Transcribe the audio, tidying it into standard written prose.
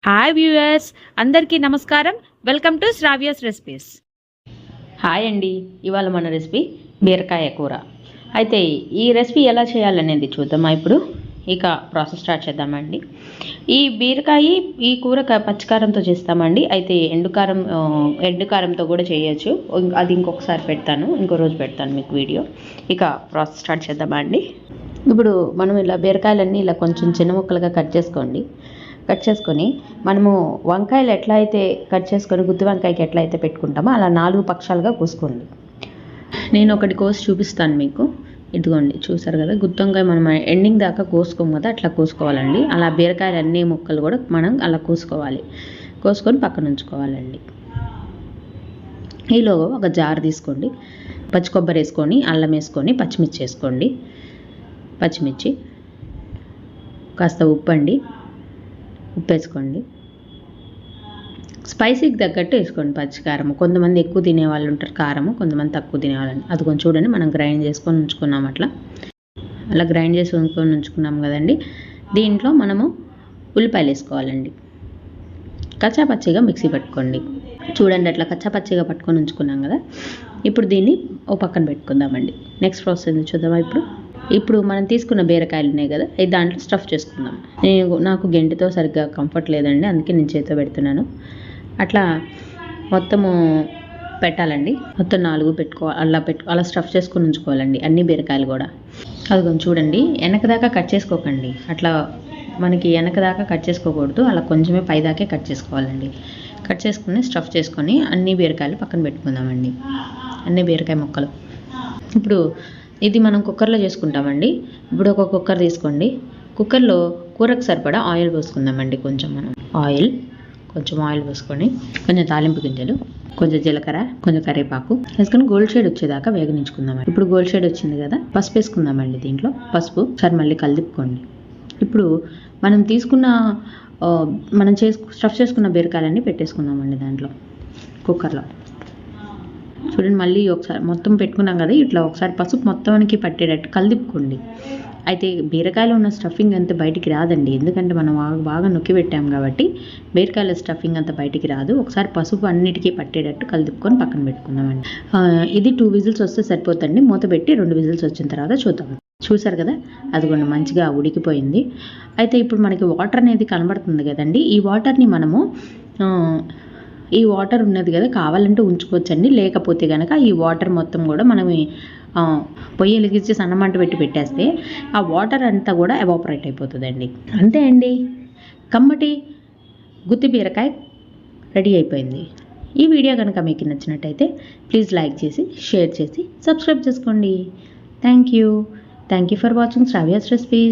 Hi viewers, అందరికీ నమస్కారం. Welcome to Sravya's recipes. Hi అండి, ఇవాళ మన రెసిపీ బీరకాయ కూర. అయితే ఈ రెసిపీ ఎలా చేయాలనేది చూద్దామా ఇప్పుడు. ఇక ప్రాసెస్ స్టార్ట్ చేద్దామండి. ఈ బీరకాయ ఈ కూర పచ్చికారంతో చేస్తామండి. అయితే ఎండుకారంతో కూడా చేయొచ్చు. అది ఇంకొకసారి పెడతాను, ఇంకో రోజు పెడతాను మీకు వీడియో. ఇక ప్రాసెస్ స్టార్ట్ చేద్దామా అండి. ఇప్పుడు మనం ఇలా బీరకాయలన్నీ ఇలా కొంచెం చిన్న ముక్కలుగా కట్ చేసుకొని మనము వంకాయలు ఎట్లా అయితే కట్ చేసుకొని గుత్తి వంకాయకి ఎట్లా అయితే పెట్టుకుంటామో అలా 4 పక్షాలుగా కోసుకోండి. నేను ఒకటి కోసి చూపిస్తాను మీకు. ఇదిగోండి, చూసారు కదా, గుత్తి వంకాయ మనం ఎండింగ్ దాకా కోసుకోము కదా, అట్లా కోసుకోవాలండి. అలా బీరకాయలు అన్ని ముక్కలు కూడా మనం అలా కోసుకొని పక్కన ఉంచుకోవాలండి. ఈలోగా ఒక జార్ తీసుకోండి, పచ్చి కొబ్బరి వేసుకొని, అల్లం వేసుకొని, పచ్చిమిర్చి వేసుకోండి. పచ్చిమిర్చి, కాస్త ఉప్పు వేసుకోండి. స్పైసీకి తగ్గట్టు వేసుకోండి పచ్చికారము. కొంతమంది ఎక్కువ తినేవాళ్ళు ఉంటారు కారము, కొంతమంది తక్కువ తినేవాళ్ళు. అది కొంచెం చూడండి, మనం గ్రైండ్ చేసుకొని ఉంచుకున్నాం. అలా గ్రైండ్ చేసుకొని ఉంచుకున్నాం కదండి. దీంట్లో మనము ఉల్లిపాయలు వేసుకోవాలండి. కచ్చాపచ్చిగా మిక్సీ పట్టుకోండి. చూడండి, అట్లా కచ్చాపచ్చిగా పట్టుకొని ఉంచుకున్నాం కదా. ఇప్పుడు దీన్ని ఓ పక్కన పెట్టుకుందామండి. నెక్స్ట్ ప్రాసెస్ చూద్దామా. ఇప్పుడు మనం తీసుకున్న బీరకాయలు ఉన్నాయి కదా, అవి దాంట్లో స్టఫ్ చేసుకుందాం. నాకు గెంటితో సరిగ్గా కంఫర్ట్ లేదండి, అందుకే నేను చేతితో పెడుతున్నాను. అట్లా మొత్తము పెట్టాలండి. మొత్తం 4 పెట్టుకోవాలి. అలా స్టఫ్ చేసుకొని ఉంచుకోవాలండి అన్ని బీరకాయలు కూడా. అది కొంచెం చూడండి, వెనక దాకా కట్ చేసుకోకండి. అట్లా మనకి వెనక దాకా కట్ చేసుకోకూడదు, అలా కొంచెమే పైదాకే కట్ చేసుకోవాలండి. కట్ చేసుకుని స్టఫ్ చేసుకొని అన్ని బీరకాయలు పక్కన పెట్టుకుందామండి. అన్ని బీరకాయ ముక్కలు. ఇప్పుడు ఇది మనం కుక్కర్లో చేసుకుంటామండి. ఇప్పుడు ఒక కుక్కర్ తీసుకోండి. కుక్కర్లో కూరకు సరిపడా ఆయిల్ పోసుకుందామండి. కొంచెం ఆయిల్ పోసుకొని, కొంచెం తాలింపు గింజలు, కొంచెం జీలకర్ర, కొంచెం కరివేపాకు వేసుకొని గోల్డ్ షేడ్ వచ్చేదాకా వేగనించుకుందామండి. ఇప్పుడు గోల్డ్ షేడ్ వచ్చింది కదా, పసుపు వేసుకుందామండి. దీంట్లో పసుపు సరే మళ్ళీ కలుపుకోండి. ఇప్పుడు మనం స్టఫ్ చేసుకున్న బీరకాయలన్నీ పెట్టేసుకుందామండి దాంట్లో కుక్కర్లో. చూడండి, మళ్ళీ ఒకసారి మొత్తం పెట్టుకున్నాం కదా, ఇట్లా ఒకసారి పసుపు మొత్తానికి పట్టేటట్టు కలుపుకోండి. అయితే బీరకాయలో ఉన్న స్టఫింగ్ అంతా బయటికి రాదండి, ఎందుకంటే మనం బాగా నొక్కి పెట్టాం కాబట్టి బీరకాయల స్టఫింగ్ అంతా బయటికి రాదు. ఒకసారి పసుపు అన్నిటికీ పట్టేటట్టు కలుపుకొని పక్కన పెట్టుకుందామండి. ఇది 2 విజిల్స్ వస్తే సరిపోతుంది. మూత పెట్టి 2 విజిల్స్ వచ్చిన తర్వాత చూద్దాం. చూసారు కదా, అది కూడా మంచిగా ఉడికిపోయింది. అయితే ఇప్పుడు మనకి వాటర్ అనేది కనబడుతుంది కదండి. ఈ వాటర్ ఉన్నది కదా, కావాలంటే ఉంచుకోవచ్చండి. లేకపోతే కనుక ఈ వాటర్ మొత్తం కూడా మనం పొయ్యి వెలిగించి సన్నమంట పెట్టేస్తే ఆ వాటర్ అంతా కూడా ఎవాపరేట్ అయిపోతుందండి. అంతే అండి, కమ్మటి గుత్తి బీరకాయ రెడీ అయిపోయింది. ఈ వీడియో కనుక మీకు నచ్చినట్టయితే ప్లీజ్ లైక్ చేసి, షేర్ చేసి, సబ్స్క్రైబ్ చేసుకోండి. Thank you for watching Sravya's recipes.